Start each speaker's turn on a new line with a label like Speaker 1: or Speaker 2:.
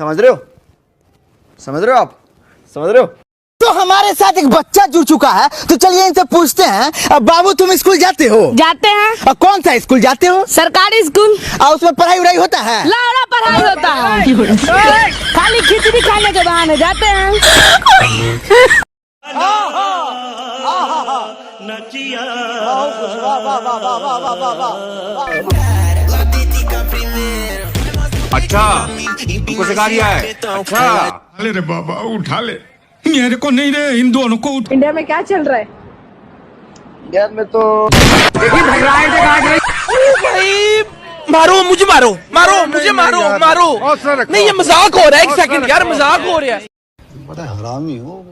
Speaker 1: समझ रहे हो? समझ रहे हो आप? समझ रहे हो?
Speaker 2: तो हमारे साथ एक बच्चा जुड़ चुका है, तो चलिए इनसे पूछते हैं। अब बाबू तुम स्कूल जाते हो?
Speaker 3: जाते हैं।
Speaker 2: और कौन सा स्कूल जाते हो?
Speaker 3: सरकारी स्कूल।
Speaker 2: और उसमें पढ़ाई वढ़ाई होता है?
Speaker 3: लौड़ा पढ़ाई होता है। खाली खिचड़ी खाने के बहाने जाते हैं।
Speaker 4: अच्छा, तुमको सिखा दिया है? अच्छा,
Speaker 5: अरे रे बाबा उठा ले, मेरे को नहीं रे, इन दोनों को
Speaker 3: इंडिया में क्या चल रहा है?
Speaker 1: इंडिया में तो
Speaker 6: मारो मुझे, मारो मारो मुझे, मारो मारो। नहीं ये मजाक हो रहा है, एक सेकंड यार, मजाक हो रहा है।
Speaker 1: बड़ा हरामी हो।